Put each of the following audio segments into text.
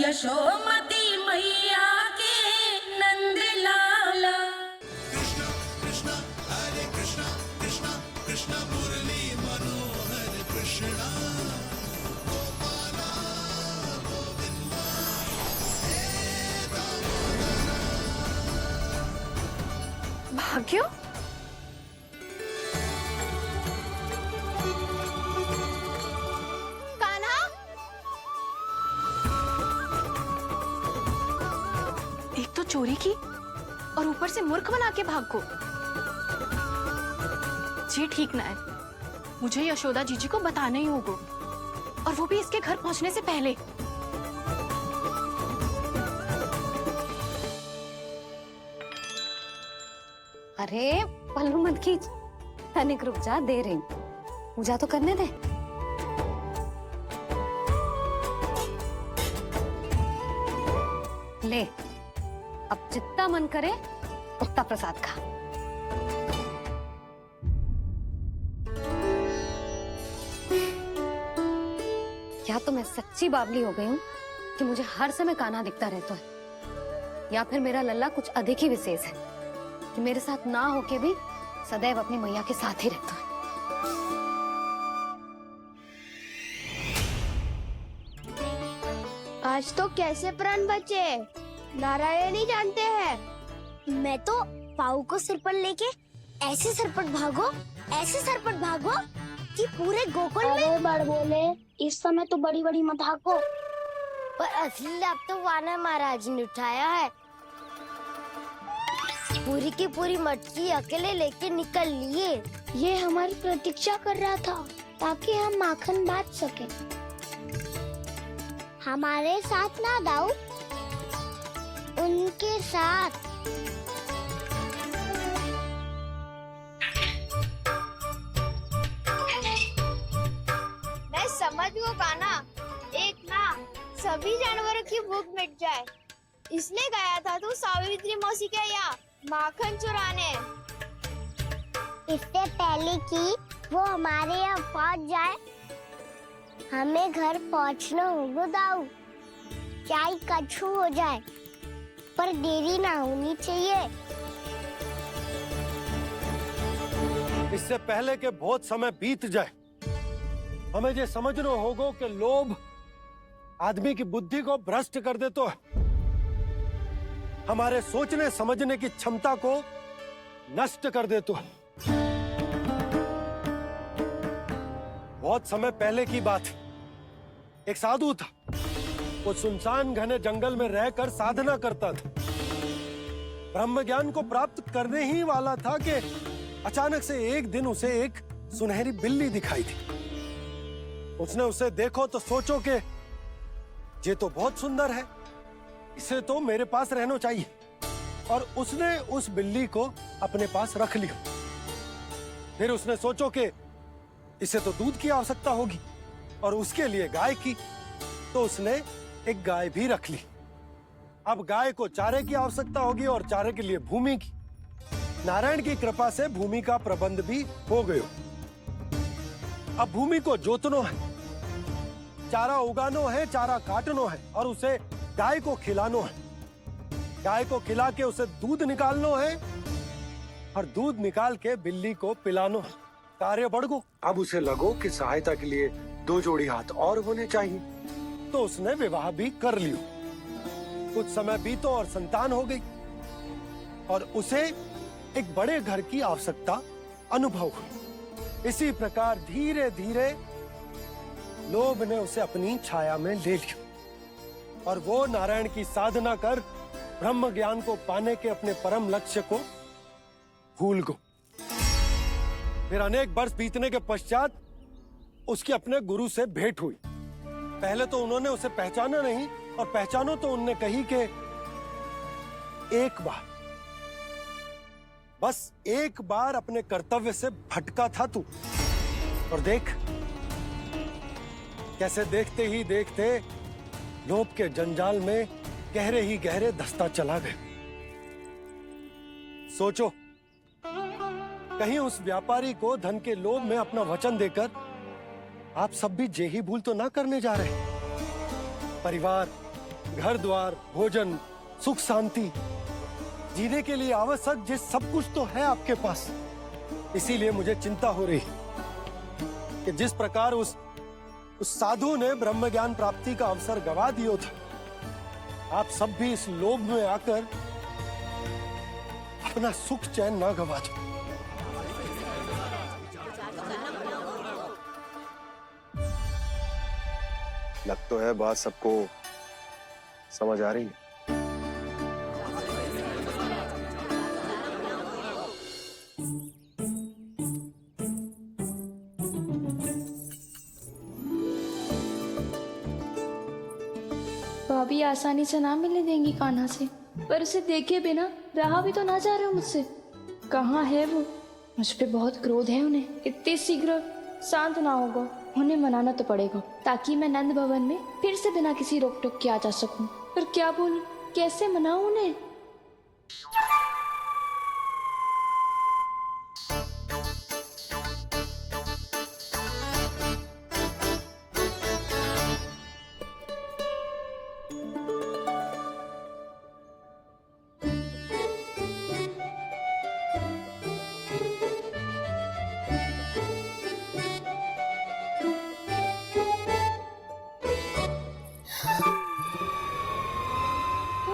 यशोमती मैया के नंद लाला। कृष्ण कृष्ण हरे कृष्ण कृष्ण कृष्ण मुरली मनोहर कृष्ण गोपाला गोविंदा हे दामोदर। भाग्य, एक तो चोरी की और ऊपर से मूर्ख बना के भाग को। ये ठीक ना है, मुझे यशोदा जीजी को बताना ही होगा, और वो भी इसके घर पहुंचने से पहले। अरे पल्लू मत खींच, तनिक रुक जा, दे रही पूजा तो करने दे। ले, अब जितना मन करे उतना प्रसाद खा। या तो मैं सच्ची बावली हो गई हूँ कि मुझे हर समय कान्हा दिखता रहता है, या फिर मेरा लल्ला कुछ अधिक ही विशेष है कि मेरे साथ ना होके भी सदैव अपनी मैया के साथ ही रहता है। आज तो कैसे प्राण बचे नारायण ही जानते हैं। मैं तो पाऊ को सिर पर लेके ऐसे सरपट भागो कि पूरे गोकुल में बड़ बोले। इस समय तो बड़ी बड़ी मत हाको, पर असली लाभ तो वानर महाराज ने उठाया है। पूरी की पूरी मटकी अकेले लेके निकल लिए। ये हमारी प्रतीक्षा कर रहा था ताकि हम माखन बांट सके। हमारे साथ ना दाऊ, उनके साथ। मैं समझ गो कान्हा, एक ना सभी जानवरों की भूख मिट जाए, इसलिए गया था तू सावित्री मौसी के यहाँ माखन चुराने। इससे पहले कि वो हमारे यहाँ पहुँच जाए, हमें घर पहुँचना होगा दाऊ, चाहे कछु हो जाए, पर देरी ना होनी चाहिए। इससे पहले कि बहुत समय बीत जाए, हमें ये समझना होगा कि लोभ आदमी की बुद्धि को भ्रष्ट कर दे, तो हमारे सोचने समझने की क्षमता को नष्ट कर दे। तो बहुत समय पहले की बात, एक साधु था, वो सुनसान घने जंगल में रहकर साधना करता था। ब्रह्म ज्ञान को प्राप्त करने ही वाला था कि अचानक से एक दिन उसे एक सुनहरी बिल्ली दिखाई थी। उसने उसे देखो तो सोचो कि ये तो बहुत सुंदर है, इसे तो मेरे पास रहना चाहिए, और उसने उस बिल्ली को अपने पास रख लिया। फिर उसने सोचो कि इसे तो दूध की आवश्यकता होगी और उसके लिए गाय की, तो उसने एक गाय भी रख ली। अब गाय को चारे की आवश्यकता होगी और चारे के लिए भूमि की। नारायण की कृपा से भूमि का प्रबंध भी हो गयो। अब भूमि को जोतनो है, चारा उगानो है, चारा काटनो है, और उसे गाय को खिलानो है। गाय को खिला के उसे दूध निकालनो है, और दूध निकाल के बिल्ली को पिलानो है। कार्य बढ़ गो। अब उसे लगो कि सहायता के लिए 2 जोड़ी हाथ और होने चाहिए, तो उसने विवाह भी कर लियो। कुछ समय बीतो और संतान हो गई, और उसे एक बड़े घर की आवश्यकता अनुभव हुई। इसी प्रकार धीरे धीरे लोभ ने उसे अपनी छाया में ले लिया, और वो नारायण की साधना कर ब्रह्म ज्ञान को पाने के अपने परम लक्ष्य को भूल गो। फिर अनेक वर्ष बीतने के पश्चात उसकी अपने गुरु से भेंट हुई। पहले तो उन्होंने उसे पहचाना नहीं, और पहचानो तो उनने कही कि एक बार, बस एक बार अपने कर्तव्य से भटका था तू, और देख कैसे देखते ही देखते लोभ के जंजाल में गहरे ही गहरे धंसता चला गया। सोचो, कहीं उस व्यापारी को धन के लोभ में अपना वचन देकर आप सब भी जे ही भूल तो ना करने जा रहे। परिवार, घर द्वार, भोजन, सुख शांति, जीने के लिए आवश्यक जिस सब कुछ तो है आपके पास। इसीलिए मुझे चिंता हो रही कि जिस प्रकार उस साधु ने ब्रह्म ज्ञान प्राप्ति का अवसर गवा दिया था, आप सब भी इस लोभ में आकर अपना सुख चैन ना गवा दो। लग तो है बात सबको समझ आ रही है। भाभी आसानी से ना मिलने देंगी कान्हा से, पर उसे देखे बिना रहा भी तो ना जा रहा मुझसे। कहाँ है वो? मुझ पे बहुत क्रोध है उन्हें। इतनी शीघ्र शांत ना होगा, उन्हें मनाना तो पड़ेगा ताकि मैं नंद भवन में फिर से बिना किसी रोक टोक के आ जा सकूं। पर क्या बोलूं, कैसे मनाऊं उन्हें?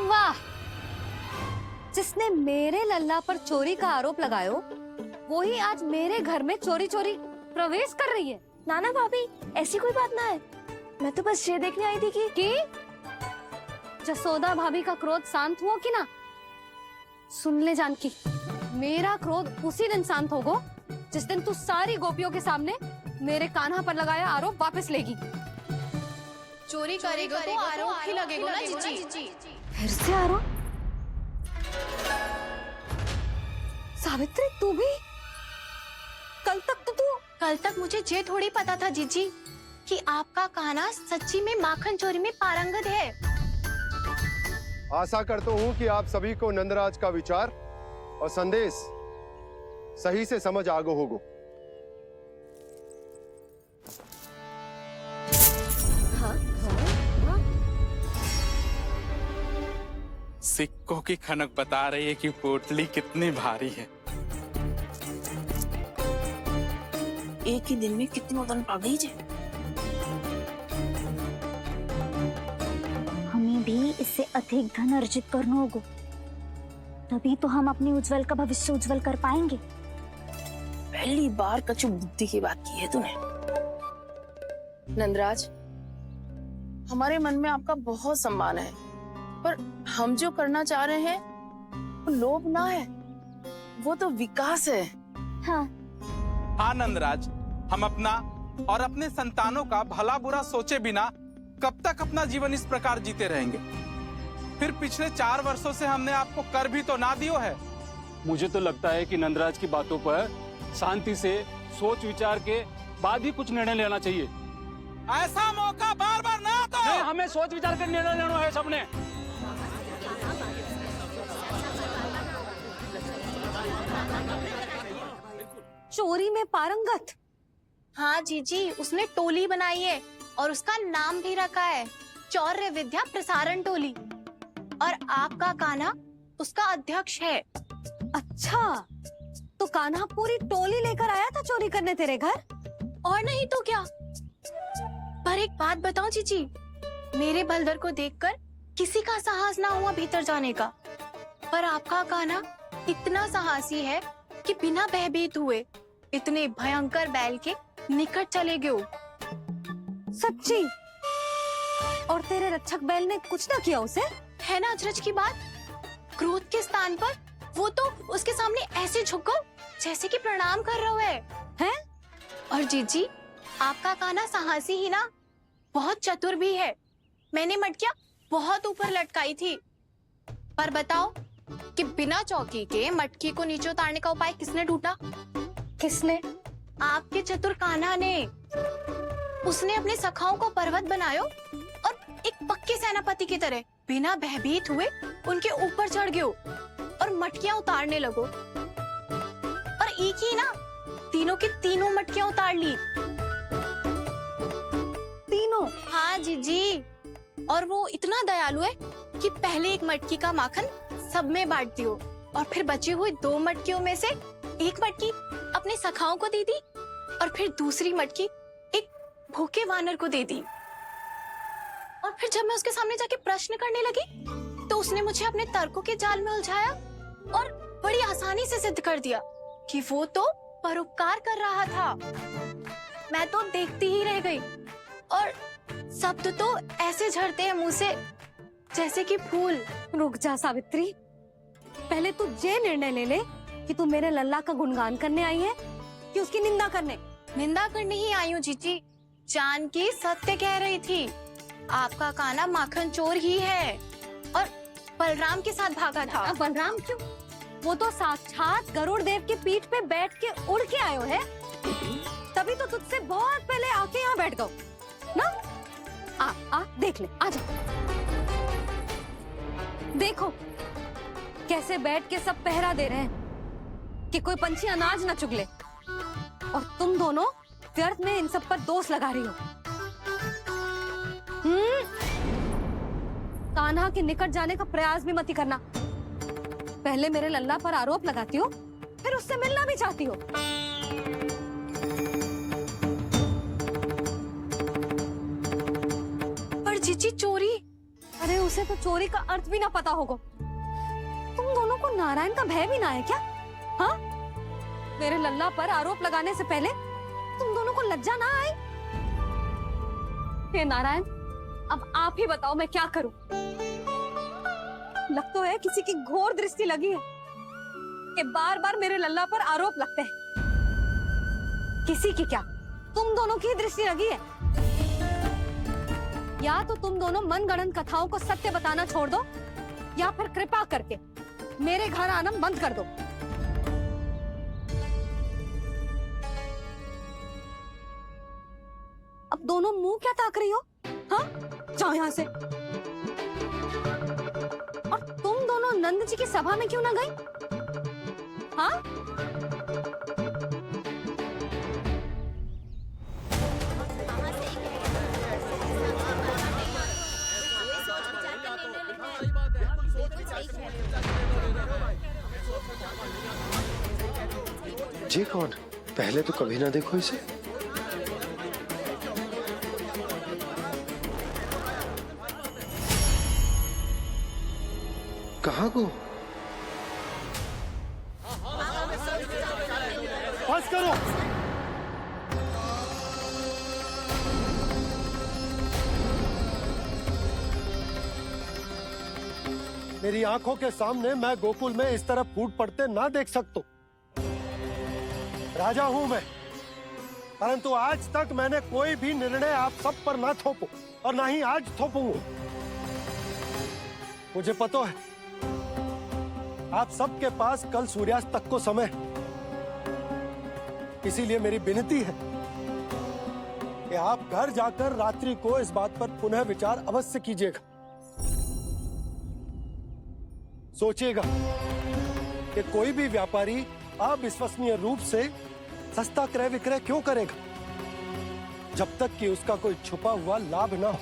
वाह, जिसने मेरे लल्ला पर चोरी का आरोप लगायो, वो ही आज मेरे घर में चोरी चोरी प्रवेश कर रही है। नाना भाभी, ऐसी कोई बात ना है। मैं तो बस ये देखने आई थी कि जसोदा भाभी का क्रोध शांत हुआ कि ना? सुन ले जानकी, मेरा क्रोध उसी दिन शांत होगा जिस दिन तू सारी गोपियों के सामने मेरे कान्हा पर लगाया आरोप वापस लेगी। चोरी करेगा तो आरोप ही लगेगा ना जीजी। फिर से आरोप? सावित्री, तू भी? कल तक मुझे ये थोड़ी पता था जीजी कि आपका कान्हा सच्ची में माखन चोरी में पारंगत है। आशा करता हूं कि आप सभी को नंदराज का विचार और संदेश सही से समझ आगो होगो। सिक्कों की खनक बता रही है कि पोटली कितनी भारी है। एक ही दिन में कितनी उड़न पा गई जे। हमें भी इससे अधिक धन अर्जित करना होगा, तभी तो हम अपने उज्जवल का भविष्य उज्जवल कर पाएंगे। पहली बार कछु बुद्धि की बात की है तूने। नंदराज, हमारे मन में आपका बहुत सम्मान है, पर हम जो करना चाह रहे हैं वो लोभ ना है, वो तो विकास है। हाँ नंदराज, हम अपना और अपने संतानों का भला बुरा सोचे बिना कब तक अपना जीवन इस प्रकार जीते रहेंगे? फिर पिछले 4 वर्षों से हमने आपको कर भी तो ना दियो है। मुझे तो लगता है कि नंदराज की बातों पर शांति से सोच विचार के बाद ही कुछ निर्णय लेना चाहिए। ऐसा मौका बार बार ना दो। नहीं, हमें सोच विचार कर निर्णय लेना है सबने। चोरी में पारंगत? हाँ जीजी, उसने टोली बनाई है और उसका नाम भी रखा है चौर्य विद्या प्रसारण टोली, और आपका कान्हा उसका अध्यक्ष है। अच्छा, तो कान्हा पूरी टोली लेकर आया था चोरी करने तेरे घर? और नहीं तो क्या। पर एक बात बताओ जीजी, मेरे बलदर को देखकर किसी का साहस ना हुआ भीतर जाने का, पर आपका कान्हा इतना साहसी है कि बिना भयभीत हुए इतने भयंकर बैल के निकट चले गए। सच्ची? और तेरे रक्षक बैल ने कुछ ना किया उसे? है ना अचरज की बात। क्रोध के स्थान पर वो तो उसके सामने ऐसे झुको जैसे कि प्रणाम कर रहा है। और जीजी, आपका कान्हा साहसी ही ना, बहुत चतुर भी है। मैंने मटकियां बहुत ऊपर लटकाई थी, पर बताओ कि बिना चौकी के मटकी को नीचे उतारने का उपाय किसने ढूंढा? किसने? आपके चतुर कान्हा ने। उसने अपने सखाओं को पर्वत बनायो और एक पक्के सेनापति की तरह बिना भयभीत हुए उनके ऊपर चढ़ गयो और मटकियां उतारने लगो। और एक ही ना, तीनों की तीनों मटकियां उतार ली। तीनों? हाँ जीजी, और वो इतना दयालु है कि पहले एक मटकी का माखन सब में बांट दियो और फिर बची हुई 2 मटकियों में से एक मटकी अपने सखाओं को दे दी और फिर दूसरी मटकी एक भूखे वानर को दे दी। और फिर जब मैं उसके सामने जाके प्रश्न करने लगी तो उसने मुझे अपने तर्कों के जाल में उलझाया और बड़ी आसानी से सिद्ध कर दिया कि वो तो परोपकार कर रहा था। मैं तो देखती ही रह गई और शब्द तो ऐसे झड़ते हैं मुंह से जैसे कि फूल। रुक जा सावित्री, पहले तू ये निर्णय ले ले कि तू मेरे लल्ला का गुणगान करने आई है कि उसकी निंदा करने। निंदा करने ही आई हूँ जीजी, जानकी सत्य कह रही थी। आपका काना माखन चोर ही है और बलराम के साथ भागा था। बलराम क्यों? वो तो साक्षात गरुड़ देव की पीठ पे बैठ के उड़ के आयो है, तभी तो तुझसे बहुत पहले आके यहाँ बैठ गओ ना। आ देख ले, आ जा। देखो कैसे बैठ के सब पहरा दे रहे हैं कि कोई पंछी अनाज ना चुगले, और तुम दोनों व्यर्थ में इन सब पर दोष लगा रही हो। कान्हा के निकट जाने का प्रयास भी मत ही करना। पहले मेरे लल्ला पर आरोप लगाती हो, फिर उससे मिलना भी चाहती हो। पर जीजी चोरी, अरे उसे तो चोरी का अर्थ भी ना पता होगा। तुम दोनों को नारायण का भय भी ना है क्या? हाँ, मेरे लल्ला पर आरोप लगाने से पहले तुम दोनों को लज्जा ना आई? हे नारायण, अब आप ही बताओ मैं क्या करूं। लग तो है किसी की घोर दृष्टि लगी है कि बार बार मेरे लल्ला पर आरोप लगते हैं। किसी की क्या, तुम दोनों की दृष्टि लगी है। या तो तुम दोनों मनगढ़ंत कथाओं को सत्य बताना छोड़ दो, या फिर कृपा करके मेरे घर आना बंद कर दो। अब दोनों मुंह क्या ताक रही हो? हाँ, जाओ यहाँ से। और तुम दोनों नंद जी की सभा में क्यों ना गई? हाँ? जी कौन? पहले तो कभी ना देखो इसे। कहाँ को? बस करो। मेरी आंखों के सामने मैं गोकुल में इस तरह फूट पड़ते ना देख सकता। राजा हूं मैं, परंतु आज तक मैंने कोई भी निर्णय आप सब पर ना थोपो और ना ही आज थोपूंगा। मुझे पता है आप सबके पास कल सूर्यास्त तक को समय, इसीलिए मेरी विनती है कि आप घर जाकर रात्रि को इस बात पर पुनः विचार अवश्य कीजिएगा। सोचिएगा कि कोई भी व्यापारी अविश्वसनीय रूप से सस्ता क्रय विक्रय क्यों करेगा, जब तक कि उसका कोई छुपा हुआ लाभ ना हो।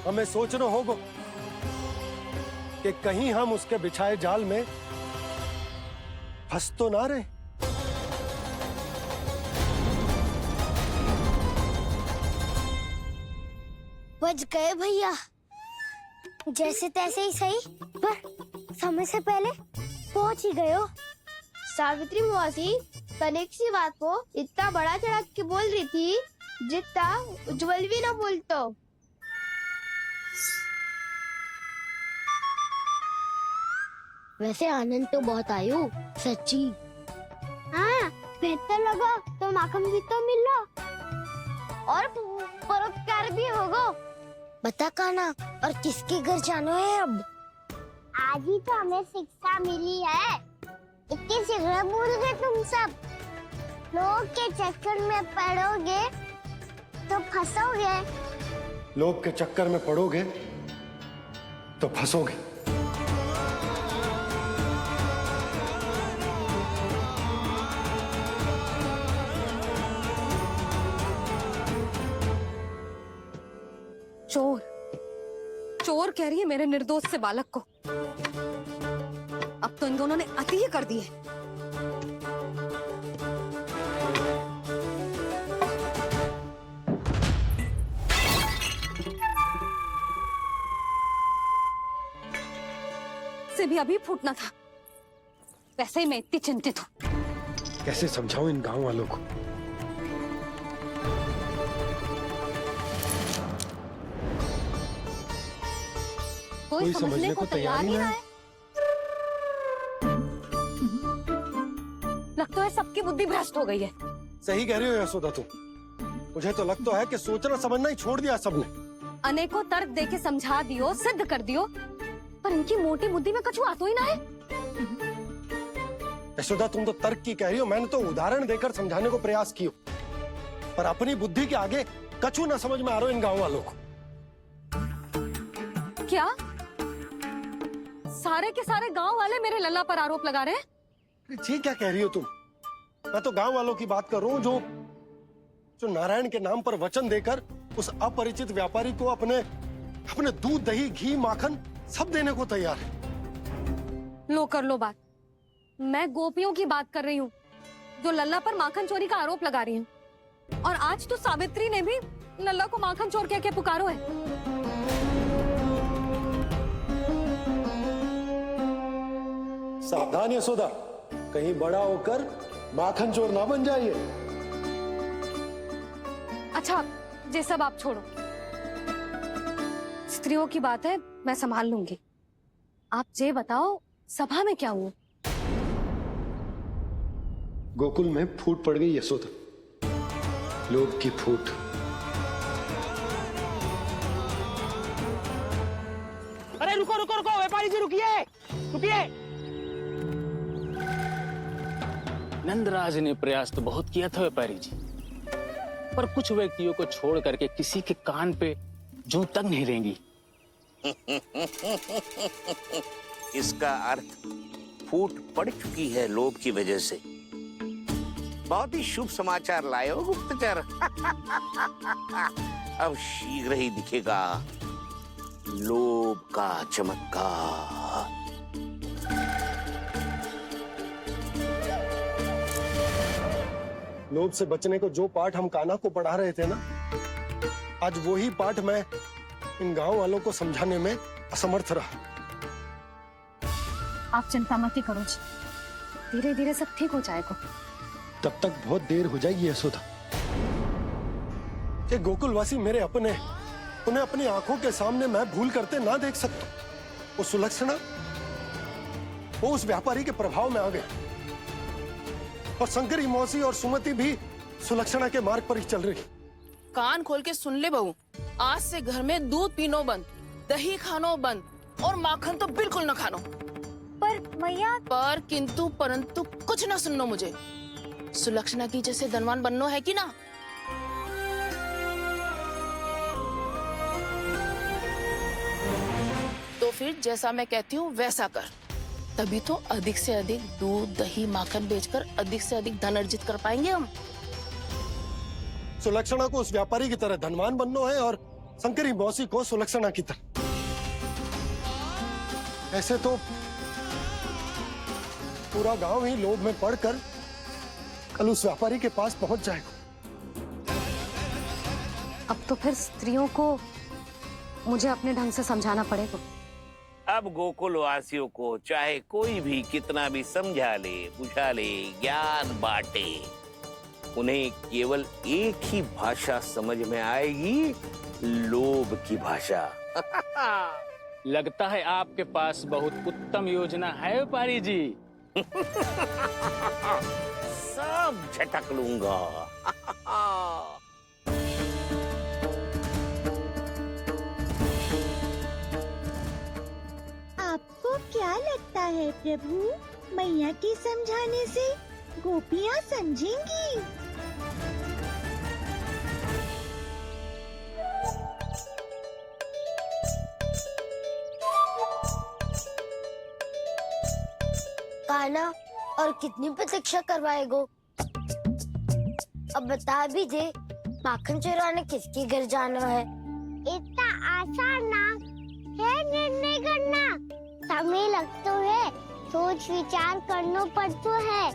हमें सोचना होगा कि कहीं हम उसके बिछाए जाल में फंस तो ना रहे। बच गए भैया, जैसे तैसे ही सही, पर समय से पहले पहुंच ही गए हो। सावित्री मौसी कनेक सी बात को इतना बड़ा चढ़ा के बोल रही थी जितना उज्जवल भी ना बोलतो। वैसे आनंद तो बहुत आयो, सच्ची। हाँ, बेहतर लगा तो माखन भी तो मिला और परोपकार भी होगा। बता काना, और किसके घर जाना है अब? आज ही तो हमें शिक्षा मिली है, इतनी शीघ्र भूल गए तुम सब। लोग के चक्कर में पड़ोगे तो फंसोगे। लोग के चक्कर में पड़ोगे तो फंसोगे। चोर चोर कह रही है मेरे निर्दोष से बालक को। अब तो इन दोनों ने अति ही कर दी है। से भी अभी फूटना था। वैसे ही मैं इतनी चिंतित हूँ। कैसे समझाऊं इन गांव वालों को? कोई समझने को तैयार ही ना है। लगता है सबकी बुद्धि भ्रष्ट हो गई है। सही कह रही हो यशोदा तुम। मुझे तो लगता है कि सोचना समझना ही छोड़ दिया सबने। अनेकों तर्क देके समझा दियो, सिद्ध कर दियो, पर इनकी मोटी बुद्धि में कछु आता ही ना है। यशोदा तुम तो तर्क की कह रही हो, मैंने तो उदाहरण देकर समझाने को प्रयास किया, पर अपनी बुद्धि के आगे कछु ना समझ में आ रहा इन गांव वालों को। क्या सारे के सारे गांव वाले मेरे लल्ला पर आरोप लगा रहे हैं? जी क्या कह रही हो तुम? मैं तो गांव वालों की बात कर रहा हूँ जो नारायण के नाम पर वचन देकर उस अपरिचित व्यापारी को अपने दूध, दही, घी, माखन सब देने को तैयार है। लो कर लो बात। मैं गोपियों की बात कर रही हूँ जो लल्ला पर माखन चोरी का आरोप लगा रही हूँ। और आज तो सावित्री ने भी लल्ला को माखन चोर कह के पुकारो है। सावधान यशोदा, कहीं बड़ा होकर माखन चोर ना बन जाइए। अच्छा, ये सब आप छोड़ो। स्त्रियों की बात है, मैं संभाल लूंगी। आप ये बताओ सभा में क्या हुआ? गोकुल में फूट पड़ गई यशोदा, लोभ की फूट। अरे रुको रुको रुको, व्यापारी जी रुकिए रुकिए। नंदराज ने प्रयास तो बहुत किया था व्यापारी जी, पर कुछ व्यक्तियों को छोड़ करके किसी के कान पे जूं तक नहीं रेंगी। इसका अर्थ फूट पड़ चुकी है लोभ की वजह से। बहुत ही शुभ समाचार लाए हो गुप्तचर। अब शीघ्र ही दिखेगा लोभ का चमत्कार। लोभ से बचने को जो पाठ हम कान्हा को पढ़ा रहे थे ना, आज वही पाठ मैं इन गांव वालों को समझाने में असमर्थ रहा। आप चिंता मत करो जी, धीरे धीरे सब ठीक हो जाएगा। तब तक बहुत देर हो जाएगी यशोदा। ये गोकुलवासी मेरे अपने, उन्हें अपनी आंखों के सामने मैं भूल करते ना देख सकता। वो सुलक्षणा, वो उस व्यापारी के प्रभाव में आ गया, और शंकरी मौसी और सुमति भी सुलक्षणा के मार्ग पर ही चल रही। कान खोल के सुन ले बहू, आज से घर में दूध पीनो बंद, दही खानो बंद, और माखन तो बिल्कुल न खानो। पर मैया, पर किंतु परंतु कुछ ना सुननो मुझे। सुलक्षणा की जैसे धनवान बननो है कि ना? तो फिर जैसा मैं कहती हूँ वैसा कर, तभी तो अधिक से अधिक दूध, दही, माखन बेचकर अधिक से अधिक धन अर्जित कर पाएंगे हम। सुलक्षणा को उस व्यापारी की तरह धनवान बनना है और शंकरी मौसी को सुलक्षणा की तरह। ऐसे तो पूरा गांव ही लोभ में पड़कर कल उस व्यापारी के पास पहुंच जाएगा। अब तो फिर स्त्रियों को मुझे अपने ढंग से समझाना पड़ेगा। अब गोकुल वासियों को चाहे कोई भी कितना भी समझा ले, बुझा ले, ज्ञान बांटे, उन्हें केवल एक ही भाषा समझ में आएगी, लोभ की भाषा। लगता है आपके पास बहुत उत्तम योजना है व्यापारी जी। सब झटक लूंगा। आपको क्या लगता है प्रभु, मैया के समझाने से गोपियाँ समझेंगी? कान्हा, और कितनी प्रतीक्षा करवाएगो? अब बता भी दे, माखन चुराने किसके घर जाना है? इतना आसान ना है निर्णय करना। समय लगता है, सोच विचार करना पड़ता है।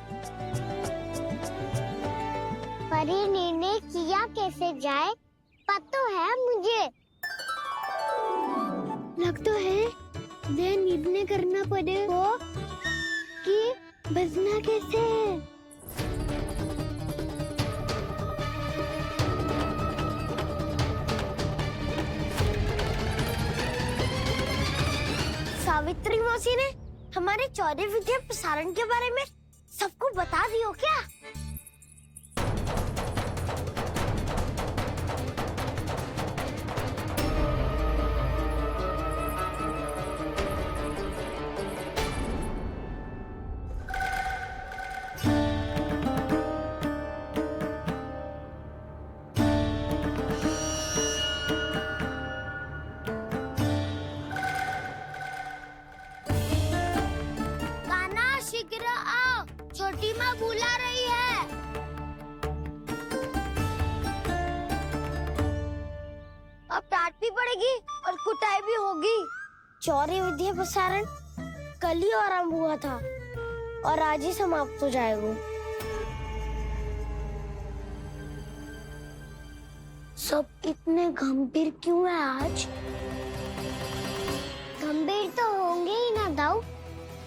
पर ये निर्णय किया कैसे जाए पता है मुझे। लगता है ये निर्णय करना पड़ेगा कि बचना कैसे है। सावित्री मौसी ने हमारे 14 विद्या प्रसारण के बारे में सबको बता दियो क्या? शीघ्र आओ, छोटी माँ बुला रही है। अब डांट भी पड़ेगी और कुटाई भी होगी। चौरी विद्या प्रसारण कल ही आरंभ हुआ था और आज ही समाप्त हो जाएगा। सब इतने गंभीर क्यों है आज? गंभीर तो होंगे ही ना दाऊ,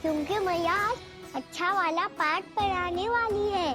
क्योंकि मैया आज अच्छा वाला पाठ पढ़ाने वाली है।